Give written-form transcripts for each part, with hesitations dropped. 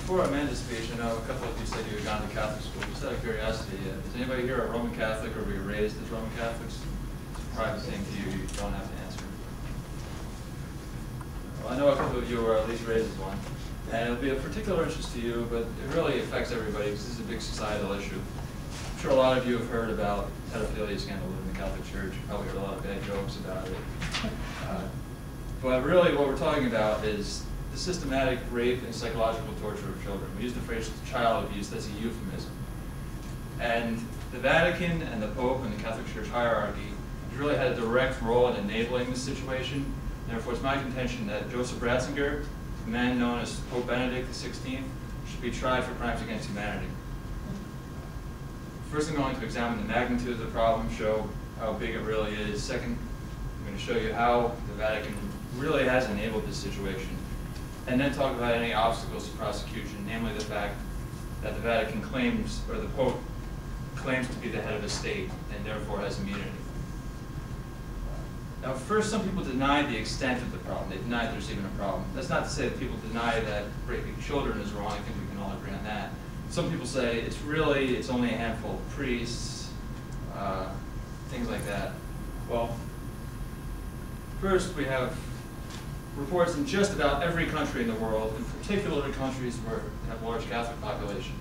before Amanda's speech, I know a couple of you said you had gone to Catholic school. Just out of curiosity, is anybody here a Roman Catholic or were you raised as Roman Catholics? It's a private thing to you, you don't have to answer. Well, I know a couple of you were at least raised as one. And it'll be of particular interest to you, but it really affects everybody because this is a big societal issue. I'm sure a lot of you have heard about pedophilia scandal in the Catholic Church. You probably heard a lot of bad jokes about it. But really what we're talking about is the systematic rape and psychological torture of children. We use the phrase child abuse, that's a euphemism. And the Vatican and the Pope and the Catholic Church hierarchy has really had a direct role in enabling this situation. Therefore, it's my contention that Joseph Ratzinger, the man known as Pope Benedict XVI, should be tried for crimes against humanity. First, I'm going to examine the magnitude of the problem, show how big it really is. Second, I'm going to show you how the Vatican really has enabled this situation. And then talk about any obstacles to prosecution, namely the fact that the Vatican claims, or the Pope claims to be the head of a state and therefore has immunity. Now, first, some people deny the extent of the problem. They deny there's even a problem. That's not to say that people deny that raping children is wrong. I think we can all agree on that. Some people say it's only a handful of priests, things like that. Well, first we have reports in just about every country in the world, in particular countries where they have large Catholic population.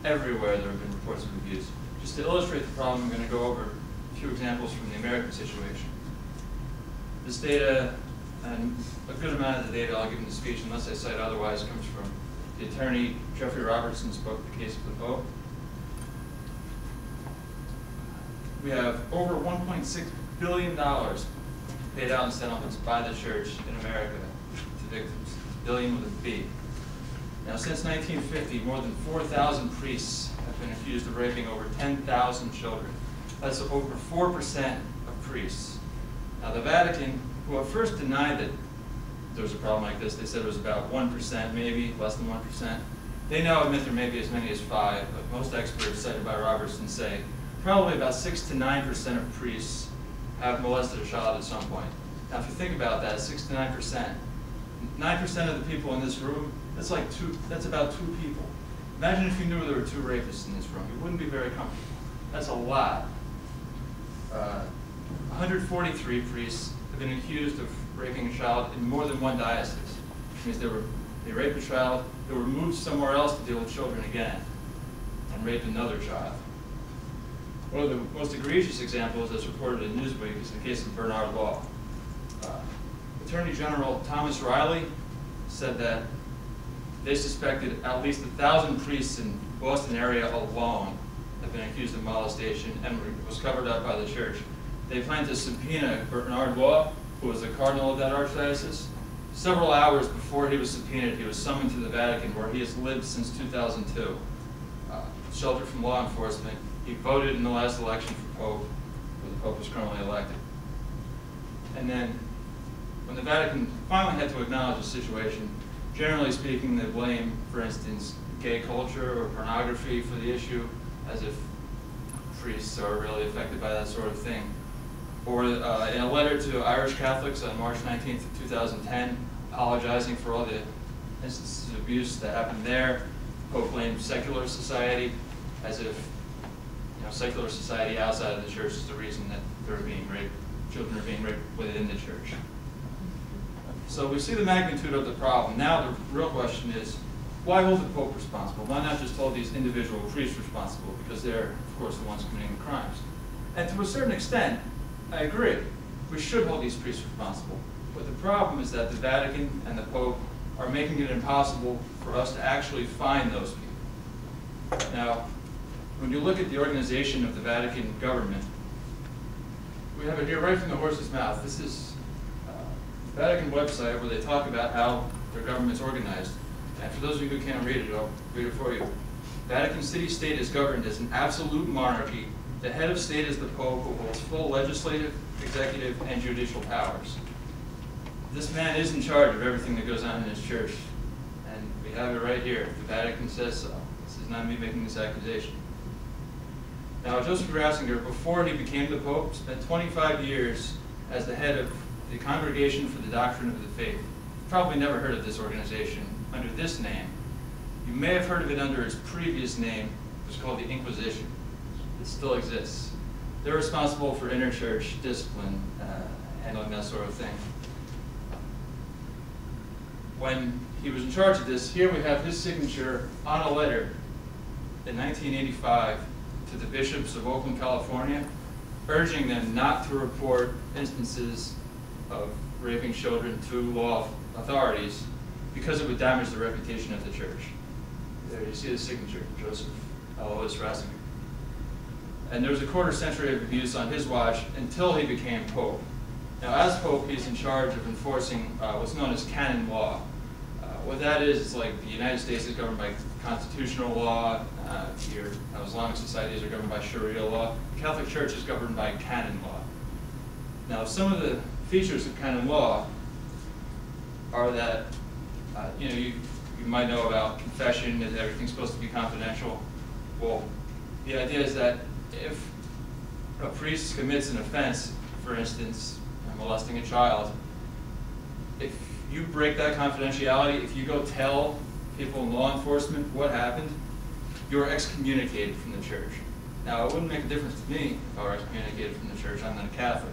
Everywhere there have been reports of abuse. Just to illustrate the problem, I'm going to go over a few examples from the American situation. This data, and a good amount of the data I'll give in the speech, unless I cite otherwise, comes from the attorney Jeffrey Robertson's book, The Case of the Pope. We have over $1.6 billion paid out in settlements by the church in America to victims, billion with a B. Now, since 1950, more than 4,000 priests have been accused of raping over 10,000 children. That's over 4% of priests. Now, the Vatican, who at first denied that there was a problem like this, they said it was about 1%, maybe less than 1%. They now admit there may be as many as 5%, but most experts cited by Robertson say probably about 6 to 9% of priests have molested a child at some point. Now, if you think about that, 6 to 9%, 9% of the people in this room, that's about 2 people. Imagine if you knew there were 2 rapists in this room. You wouldn't be very comfortable. That's a lot. 143 priests have been accused of raping a child in more than one diocese. Which means they raped a child, they were moved somewhere else to deal with children again, and raped another child. One of the most egregious examples, as reported in Newsweek, is the case of Bernard Law. Attorney General Thomas Riley said that they suspected at least 1,000 priests in Boston area alone have been accused of molestation, and was covered up by the church. They planned to subpoena Bernard Law, who was the cardinal of that archdiocese. Several hours before he was subpoenaed, he was summoned to the Vatican, where he has lived since 2002. Sheltered from law enforcement, he voted in the last election for Pope, where the Pope was currently elected. And then, when the Vatican finally had to acknowledge the situation, generally speaking, they blame, for instance, gay culture or pornography for the issue, as if priests are really affected by that sort of thing. Or in a letter to Irish Catholics on March 19th of 2010, apologizing for all the instances of abuse that happened there, Pope blamed secular society, as if secular society outside of the church is the reason that children are being raped within the church. So we see the magnitude of the problem. Now the real question is, why hold the Pope responsible? Why not just hold these individual priests responsible? Because they're, of course, the ones committing the crimes. And to a certain extent, I agree. We should hold these priests responsible. But the problem is that the Vatican and the Pope are making it impossible for us to actually find those people. Now, when you look at the organization of the Vatican government, we have it here right from the horse's mouth. This is the Vatican website where they talk about how their government's organized. And for those of you who can't read it, I'll read it for you. Vatican city-state is governed as an absolute monarchy. The head of state is the Pope, who holds full legislative, executive, and judicial powers. This man is in charge of everything that goes on in his church. And we have it right here. The Vatican says so. This is not me making this accusation. Now, Joseph Ratzinger, before he became the Pope, spent 25 years as the head of the Congregation for the Doctrine of the Faith. You've probably never heard of this organization under this name. You may have heard of it under its previous name, which was called the Inquisition. It still exists. They're responsible for interchurch discipline, handling that sort of thing. When he was in charge of this, here we have his signature on a letter in 1985 to the bishops of Oakland, California, urging them not to report instances of raping children to law authorities because it would damage the reputation of the church. There you see the signature, Joseph Alois Ratzinger. And there was a quarter century of abuse on his watch until he became Pope. Now, as Pope, he's in charge of enforcing what's known as canon law. What that is like the United States is governed by constitutional law. Islamic societies are governed by Sharia law. The Catholic Church is governed by canon law. Now, some of the features of canon law are that you might know about confession, that everything's supposed to be confidential. Well, the idea is that if a priest commits an offense, for instance, molesting a child, if you break that confidentiality, if you go tell people in law enforcement what happened, you're excommunicated from the church. Now, it wouldn't make a difference to me if I were excommunicated from the church. I'm not a Catholic.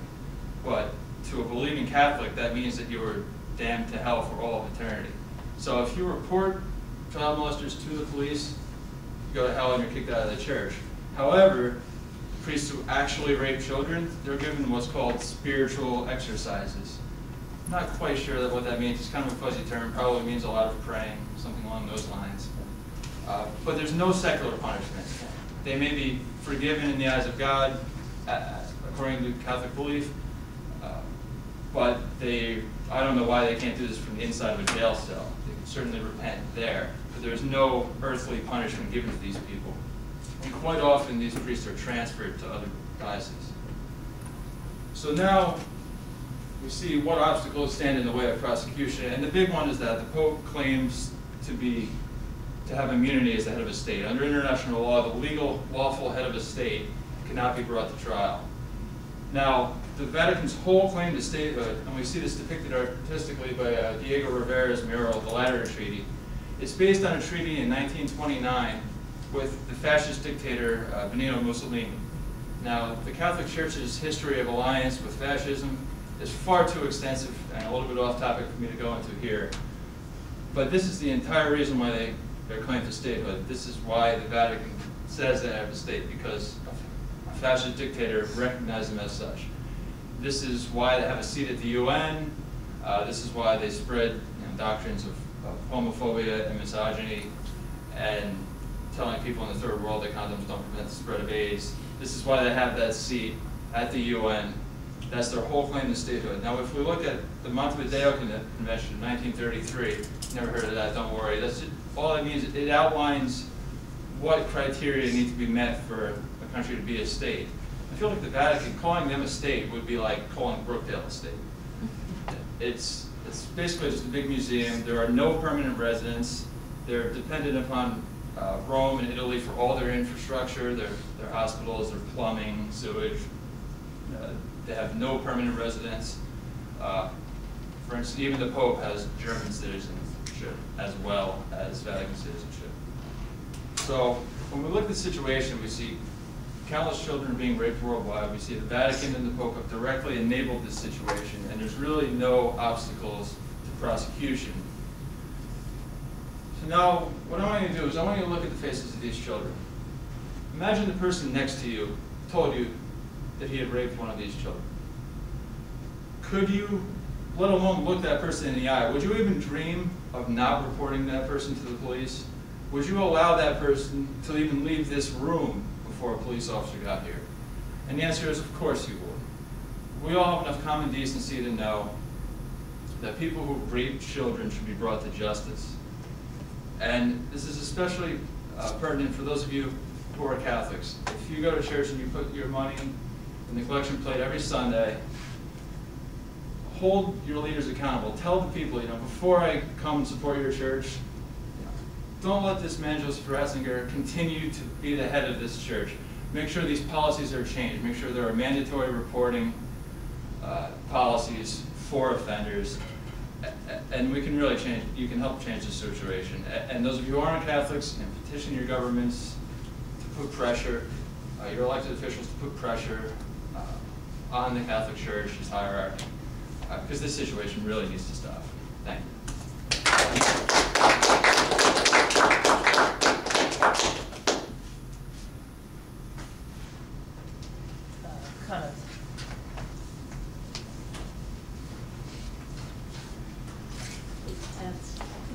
But to a believing Catholic, that means that you were damned to hell for all of eternity. So if you report child molesters to the police, you go to hell and you're kicked out of the church. However, priests who actually rape children, they're given what's called spiritual exercises. I'm not quite sure what that means. It's kind of a fuzzy term. Probably means a lot of praying, something along those lines. But there's no secular punishment. They may be forgiven in the eyes of God, according to Catholic belief, but I don't know why they can't do this from the inside of a jail cell. They can certainly repent there, but there's no earthly punishment given to these people. And quite often, these priests are transferred to other dioceses. So now, we see what obstacles stand in the way of prosecution, and the big one is that the Pope claims to have immunity as the head of a state. Under international law, the legal, lawful head of a state cannot be brought to trial. Now, the Vatican's whole claim to statehood, and we see this depicted artistically by Diego Rivera's mural, the Lateran Treaty, is based on a treaty in 1929 with the fascist dictator Benito Mussolini. Now, the Catholic Church's history of alliance with fascism is far too extensive and a little bit off topic for me to go into here. But this is the entire reason why their claim to statehood. This is why the Vatican says they have a state, because a fascist dictator recognized them as such. This is why they have a seat at the UN. This is why they spread doctrines of homophobia and misogyny and telling people in the third world that condoms don't prevent the spread of AIDS. This is why they have that seat at the UN. That's their whole claim to statehood. Now, if we look at the Montevideo Convention of 1933, never heard of that, don't worry. That's just, all it means, it outlines what criteria need to be met for a country to be a state. I feel like the Vatican, calling them a state would be like calling Brookdale a state. It's basically just a big museum. There are no permanent residents. They're dependent upon Rome and Italy for all their infrastructure, their hospitals, their plumbing, sewage. They have no permanent residents. For instance, even the Pope has German citizenship as well as Vatican citizenship. So when we look at the situation, we see countless children being raped worldwide. We see the Vatican and the Pope have directly enabled this situation, and there's really no obstacles to prosecution. So now, what I want you to do is I want you to look at the faces of these children. Imagine the person next to you told you that he had raped one of these children. Could you, let alone look that person in the eye, would you even dream of not reporting that person to the police? Would you allow that person to even leave this room before a police officer got here? And the answer is, of course you would. We all have enough common decency to know that people who rape children should be brought to justice. And this is especially pertinent for those of you who are Catholics. If you go to church and you put your money in the collection plate every Sunday, hold your leaders accountable. Tell the people, before I come and support your church, don't let this man, Joseph Ratzinger, continue to be the head of this church. Make sure these policies are changed. Make sure there are mandatory reporting policies for offenders. And we can really change, you can help change the situation. And those of you who aren't Catholics, petition your governments to put pressure, your elected officials to put pressure on the Catholic Church, its hierarchy, because this situation really needs to stop. Thank you. Comments?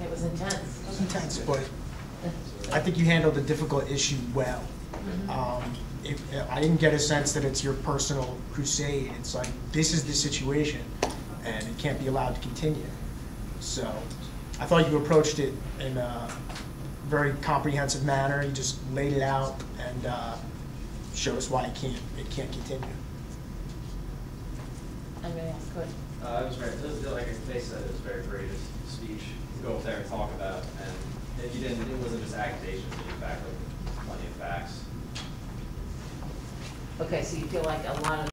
It was intense. It was intense, but I think you handled the difficult issue well. I didn't get a sense that it's your personal crusade. It's like, this is the situation, and it can't be allowed to continue. So I thought you approached it in a very comprehensive manner. You just laid it out and showed us why it can't continue. Anybody else? Good. It was great. Like they said, it was a very courageous speech to go up there and talk about, and it wasn't just accusations, you backed with plenty of facts. Okay, so you feel like a lot of